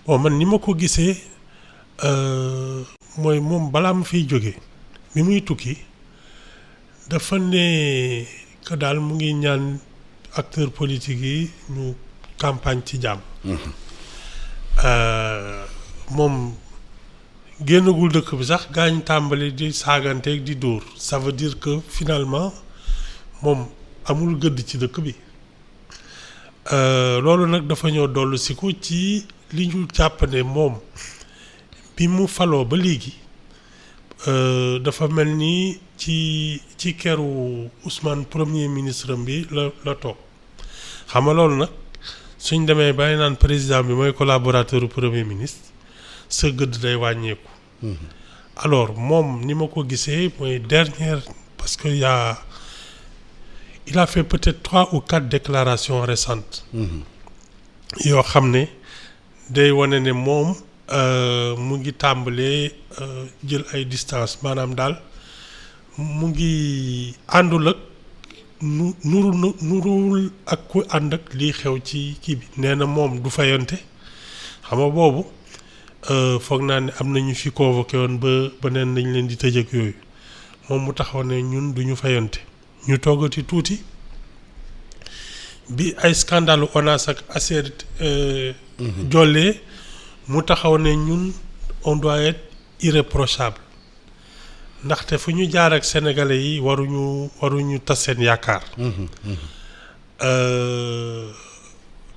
bon man ni ma ko gisee mooy moom balaa mu fiy jóge bi muy tukki dafa ne que daal mu ngi ñaan acteurs politiques yi ñu campagne ci jàmm. moom génnagul dëkk bi sax gaañ tàmbali di saaganteeg di dóor ça veut dire que finalement moom amul gëdd ci dëkk bi loolu nag dafa ñëw dollu si ko ci li ñu jàpp ne moom bi mu faloo ba léegi dafa mel ni ci keru Ousmane premier ministre bi la toog xam nga loolu nag suñ demee bàyyi naan président bi mooy collaborateur du premier ministre sa gëdd day wàññeeku. Alors moom ni ma ko gisee mooy dernière parce que il a fait peut-être 3 ou 4 déclarations récentes. yoo xam ne day wane ne moom mu ngi tàmbalee jël ay distance maanaam daal mu ngi àndul ak nurul ak ku ànd ak lii xew ci kii bi nee na moom du fayante xam nga boobu foog naa ne am na ñu fi convoqué woon ba neen nañ leen di tëj ak yooyu moom mu taxaw ne ñun duñu fayante ñu toggati tuuti bi ay scandale ONAS ak ASER jollee mu taxaw ne ñun on doit être irréprochable ndaxte fu ñu jaar ak sénégalais yi waruñu tas seen yaakaar.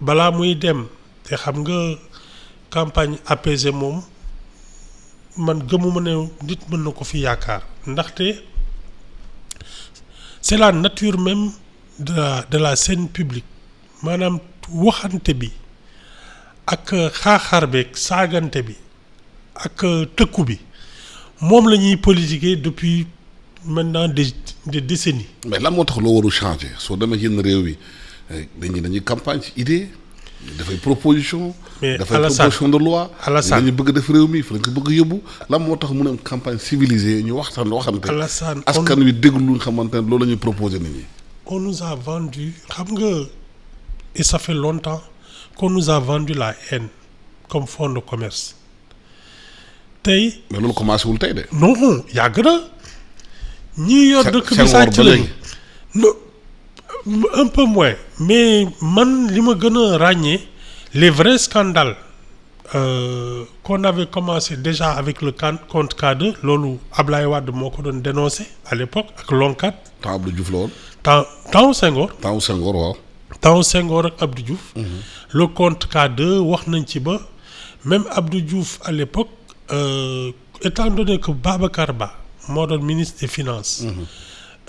balaa muy dem te xam nga campagne apaisée moom man gëmuma ne nit mën na ko fi yaakaar ndaxte c'est la nature même de la scène publique maanaam waxante bi ak xaaxaar beeg saagante bi ak tëkku bi moom la ñuy politiquer depuis maintenant des décennies. mais lan moo tax loo waru changer soo demee yenn réew yi dañuy campagne ci idée dafay proposition. mais dafay proposition de loi. Alassane dañu bëgg def réew mi fa lañ ko bëgg yóbbu lan moo tax mu ne campagne civilisée ñu waxante. Alassane askan wi déglu lu nga xamante ne loolu la ñuy proposé nit ñi. on nous a vendu xam nga et ça fait longtemps qu'on nous a vendu la haine comme fonds de commerce tey. mais loolu commencé wul tey de. non yàgg na ñii yor dëkk bi sàcc lañu non un peu moins mais man li ma gën a ràññee les vrais scandales qu'on avait commencé déjà avec le compte K2 loolu Ablaye Wade moo ko doon dénoncé à l'époque ak Lonkat. temps Abdou Diouf la woon. temps Senghor. temps Senghor waaw. temps Senghor ak Abdou Diouf. le compte K2 wax nañ ci ba même Abdou Diouf à l'époque étant donné que Babacar Ba moo doon ministre des finances.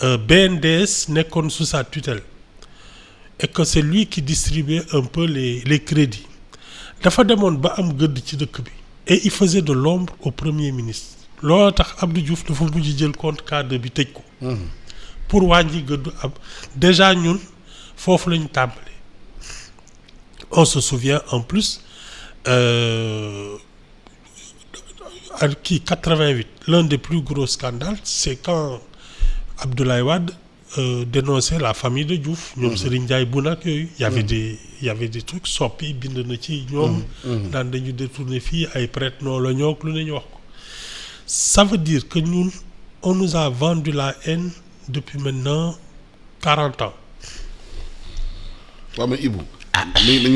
BNDES nekkoon sous sa tutelle et que c'est lui qui distribuait un peu les crédits dafa demoon ba am gëdd ci dëkk bi et il faisait de l'ombre au premier ministre loolu tax Abdou Diouf dafa mujj jël compte cadre bi tëj ko pour wàññi gëddu am déjà ñun foofu lañu tàmbale on se souvient en plus ak kii 88 l'un des plus gros scandales c'est quand Abdoulaye Wade dénonçait la famille de Diouf ñoom Serigne Ndiaye Bouna ak yooyu y avait des trucs soppi bind na ci ñoom daan dañu détourner fii ay prête non la ñoo lu ne ñu wax ko ça veut dire que ñun on nous a vendu la haine depuis maintenant 40 ans. waaw mais Ibou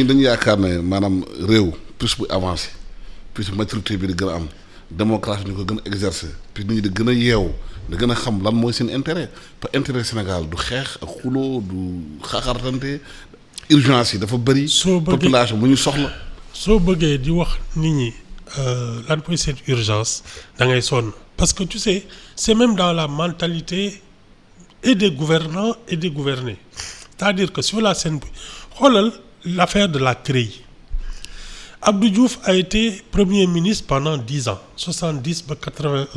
dañu yaakaar ne maanaam réew plus bu avancé plus maturité bi di gën a am démocratie ñu ko gën a exercer puis nit ñi di gën a yeewu da gën a xam lan mooy seen intérêt te intérêt Sénégal du xeex ak xuloo du xaaxartante urgence yi dafa bëri. population bu ñu soxla. soo bëggee di wax nit ñi lan mooy seen urgence da ngay sonn parce que tu sais c'est même dans la mentalité et des gouvernants et des gouvernés c'est-à-dire que sur la scène xoolal l'affaire de la CREI. Abdou Diouf a été premier ministre pendant 10 ans 70 ba 81.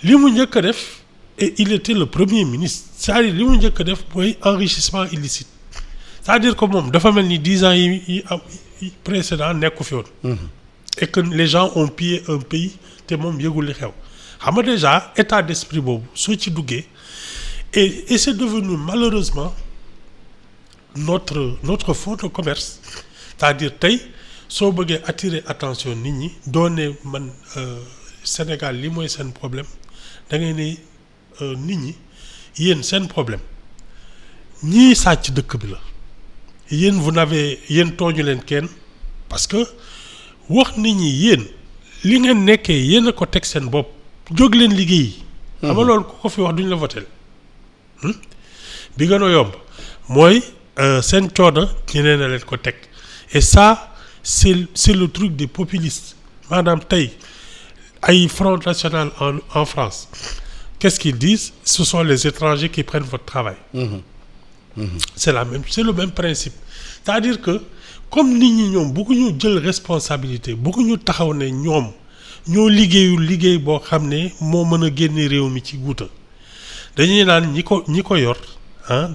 li mu njëkk a def et il était le premier ministre c'est-à-dire li mu njëkk a def mooy enrichissement illicite c'est-à-dire que moom dafa mel ni 10 ans yi am précédent nekku fi woon. et que les gens ont pillé un pays te moom yëgul li xew xam nga déjà état d'esprit boobu soo ci duggee et c'est devenu malheureusement notre fonds de commerce c'est-à-dire tey soo bëggee attirer attention nit ñi doone man Sénégal li mooy seen problème da ngay ne nit ñi yéen seen problème ñii sàcc dëkk bi la yéen yéen tooñu leen kenn parce que wax nit ñi yéen li ngeen nekkee yéen a ko teg seen bopp jóg leen liggéey. xam nga loolu ku ko fi wax duñ la votel bi gën a yomb mooy seen coono ñeneen a leen ko teg et ça c'est le truc des populistes maanaam tey ay Front National en France qu'est-ce qu'ils disent ce sont les étrangers qui prennent votre travail. C'est le même principe c'est-à-dire que comme nit ñi ñoom bëgguñu jël responsabilité bëgguñu taxaw ne ñoom ñoo liggéeyul liggéey boo xam ne moo mën a génne réew mi ci guuta dañuy naan ñi ko yor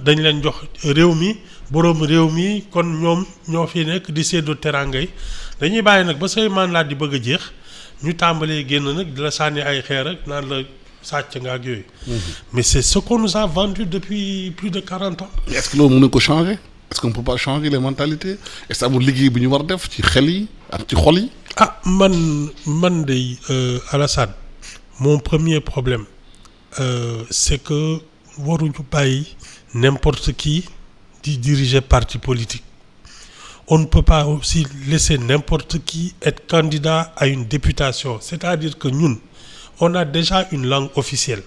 dañ leen jox réew mi boroom réew mi kon ñoom ñoo fi nekk di séddoo teranga yi dañuy bàyyi nag ba say mandat di bëgg a jeex ñu tàmbalee génn nag di la sànni ay xeer ak naan la sàcc nga ak yooyu. Mais c'est ce qu'on nous a vendu depuis plus de 40 ans. Est-ce que loolu mën nañ ko changer est-ce qu'on peut pas changer les mentalités est-ce que amul liggéey bu ñu war def ci xel yi ak ci xol yi. man de Alassane mon premier problème c'est que waruñu bàyyi n'importe qui di diriger parti politique. On ne peut pas aussi laisser n'importe qui être candidat à une députation c'est-à-dire que ñun on a déjà une langue officielle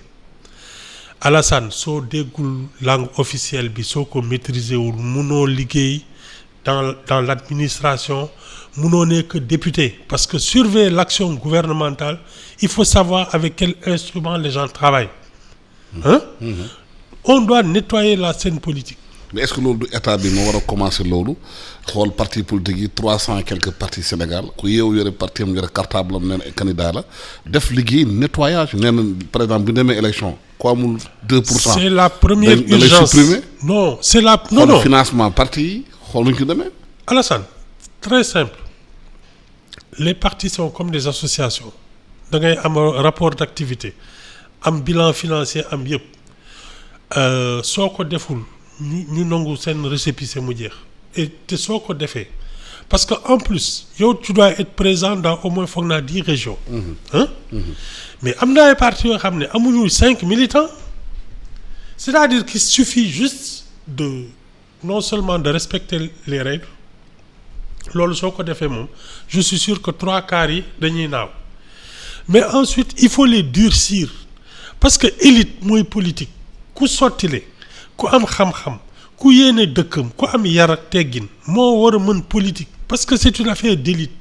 Alassane soo déggul langue officielle bi soo ko maîtriser wul munoo liggéey dans l'administration munoo nekk député parce que surveiller l'action gouvernementale il faut savoir avec quel instrument les gens travaillent on doit nettoyer la scène politique. Mais est-ce que loolu du état bi moo war a commencer loolu xool parti politique yi 300 et quelques partis Sénégal ku yeewu yore parti am yore cartable am nee na ay candidat la def liggéey nettoyage nee na par exemple bi demee élection ku amul 2%. c'est la première urgence non c'est la non financement parti yi xool nuñ ko demee. Alassane très simple les partis sont comme des associations da ngay am rapport d'activité am bilan financier am yëpp soo ko deful. ñu nangu seen récépissé mu jeex et te soo ko defee parce que en plus yow tu dois être présent dans au moins foog naa 10 régions. Mais am na ay partis yoo xam ne amuñu 5 militants c'est-à-dire qu'il suffit juste de non seulement de respecter les règles loolu soo ko defee moom je suis sûr que 3/4 yi dañuy naaw mais ensuite il faut les durcir parce que élite mooy politique ku sottile ku am xam-xam ku yéene dëkkam ku am yar ak teggin moo war a mën politique parce que c'est une affaire d'élite